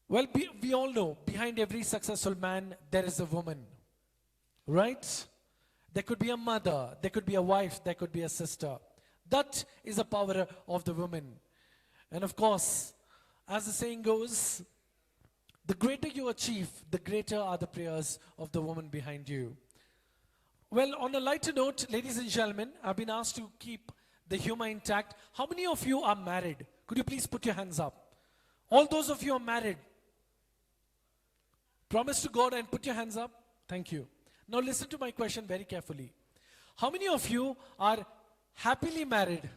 Well, we all know behind every successful man, there is a woman, right? There could be a mother, there could be a wife, there could be a sister. That is the power of the woman. And of course, as the saying goes, the greater you achieve, the greater are the prayers of the woman behind you. Well, on a lighter note, ladies and gentlemen, I've been asked to keep the humor intact. How many of you are married? Could you please put your hands up? All those of you are married. Promise to God and put your hands up. Thank you. Now listen to my question very carefully. How many of you are happily married?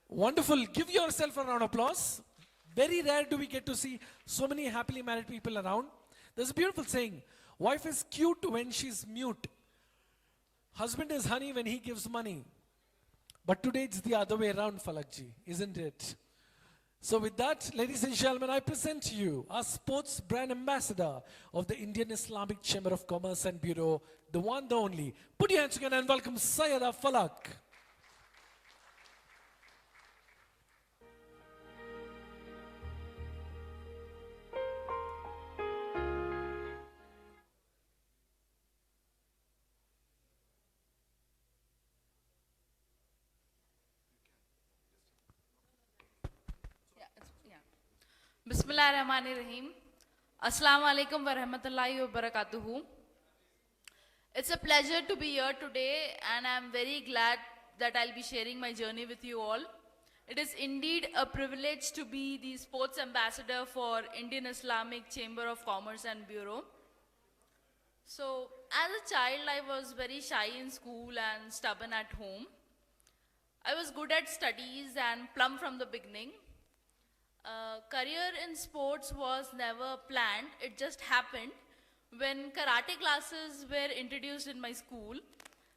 Wonderful. Give yourself a round of applause. Very rare do we get to see so many happily married people around. There's a beautiful saying. Wife is cute when she's mute. Husband is honey when he gives money. But today it's the other way around, Falakji, isn't it? So with that, ladies and gentlemen, I present to you our sports brand ambassador of the Indian Islamic Chamber of Commerce and Bureau, the one, the only. Put your hands together and welcome Sayyada Falak. Bismillahirrahmanirrahim. Assalamu alaikum wa rahmatullahi wa barakatuhu. It's a pleasure to be here today, and I'm very glad that I'll be sharing my journey with you all. It is indeed a privilege to be the sports ambassador for Indian Islamic Chamber of Commerce and Bureau. So, as a child, I was very shy in school and stubborn at home. I was good at studies and plumb from the beginning. Career in sports was never planned, it just happened. When karate classes were introduced in my school,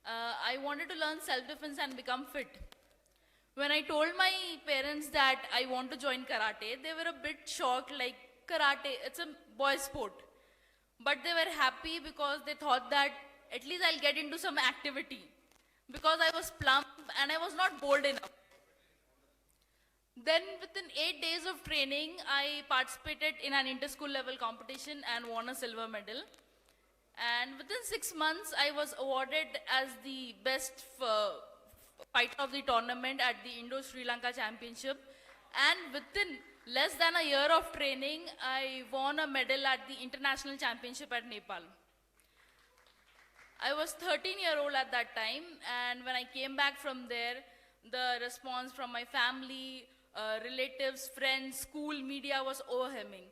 I wanted to learn self-defense and become fit. When I told my parents that I want to join karate, they were a bit shocked, like, karate, it's a boys' sport. But they were happy because they thought that at least I'll get into some activity. Because I was plump and I was not bold enough. Then within 8 days of training, I participated in an inter-school level competition and won a silver medal. And within 6 months, I was awarded as the best fighter of the tournament at the Indo-Sri Lanka Championship. And within less than a year of training, I won a medal at the International Championship at Nepal. I was 13-year-old at that time, and when I came back from there, the response from my family, relatives, friends, school, media was overwhelming.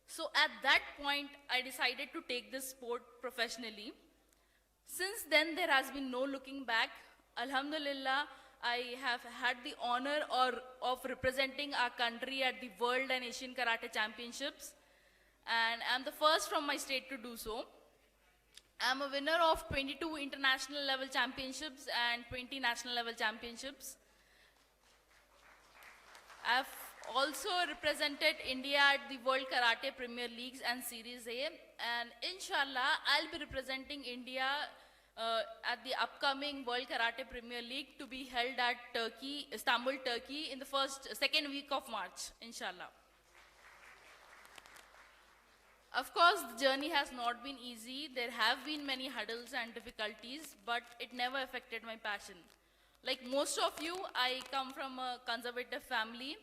So at that point, I decided to take this sport professionally. Since then, there has been no looking back. Alhamdulillah, I have had the honor of representing our country at the World and Asian Karate Championships. And I'm the first from my state to do so. I'm a winner of 22 international level championships and 20 national level championships. I've also represented India at the World Karate Premier Leagues and Series A, and inshallah, I'll be representing India at the upcoming World Karate Premier League to be held at Turkey, Istanbul, Turkey, in the second week of March, inshallah. Of course, the journey has not been easy. There have been many hurdles and difficulties, but it never affected my passion. Like most of you, I come from a conservative family.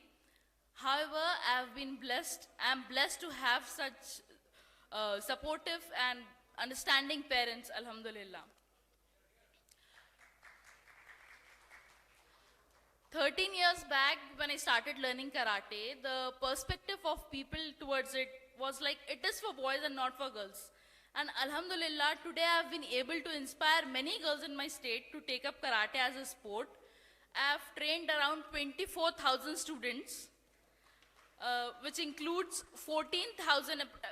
However, I'm blessed to have such supportive and understanding parents, alhamdulillah. 13 years back, when I started learning karate, the perspective of people towards it was like, it is for boys and not for girls. And alhamdulillah, today I've been able to inspire many girls in my state to take up karate as a sport. I've trained around 24,000 students, which includes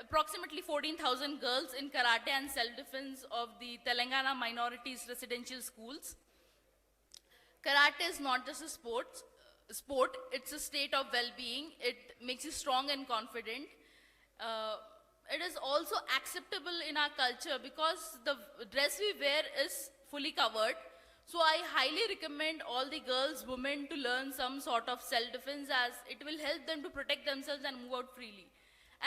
approximately 14,000 girls in karate and self-defense of the Telangana minorities residential schools. Karate is not just a sport, it's a state of well-being. It makes you strong and confident. It is also acceptable in our culture because the dress we wear is fully covered. So I highly recommend all the girls, women to learn some sort of self-defense as it will help them to protect themselves and move out freely.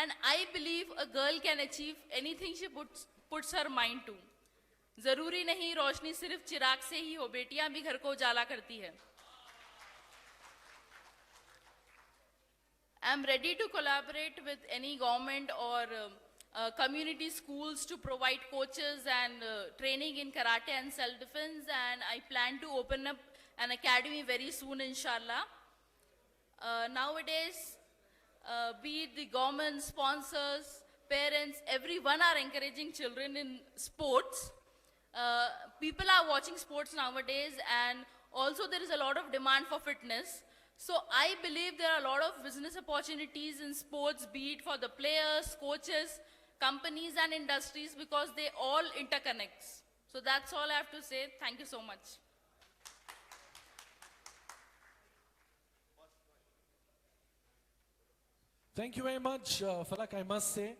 And I believe a girl can achieve anything she puts her mind to. जरूरी नहीं रोशनी सिर्फ चिराग से ही हो, बेटियां भी घर को उजाला करती है. I'm ready to collaborate with any government or community schools to provide coaches and training in karate and self-defense, and I plan to open up an academy very soon, inshallah. Nowadays, be it the government, sponsors, parents, everyone are encouraging children in sports. People are watching sports nowadays, and also there is a lot of demand for fitness. So I believe there are a lot of business opportunities in sports, be it for the players, coaches, companies and industries, because they all interconnect. So that's all I have to say. Thank you so much. Thank you very much, Falak. I must say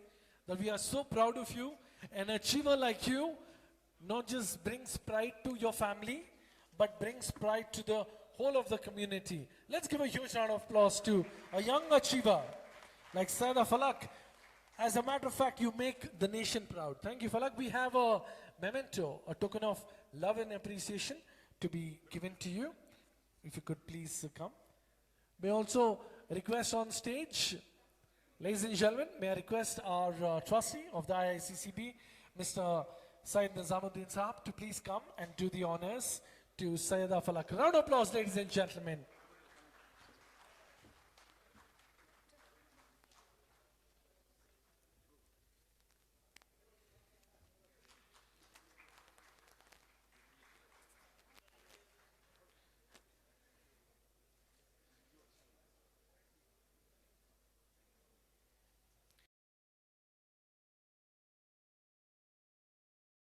that we are so proud of you. An achiever like you not just brings pride to your family, but brings pride to the whole of the community. Let's give a huge round of applause to a young achiever like Sayeda Falak. As a matter of fact, you make the nation proud. Thank you, Falak. We have a memento, a token of love and appreciation to be given to you. If you could please come. May I also request on stage, ladies and gentlemen, may I request our trustee of the IICCB, Mr. Syed Nizamuddin Saab, to please come and do the honors to Sayeda Falak. Round of applause, ladies and gentlemen.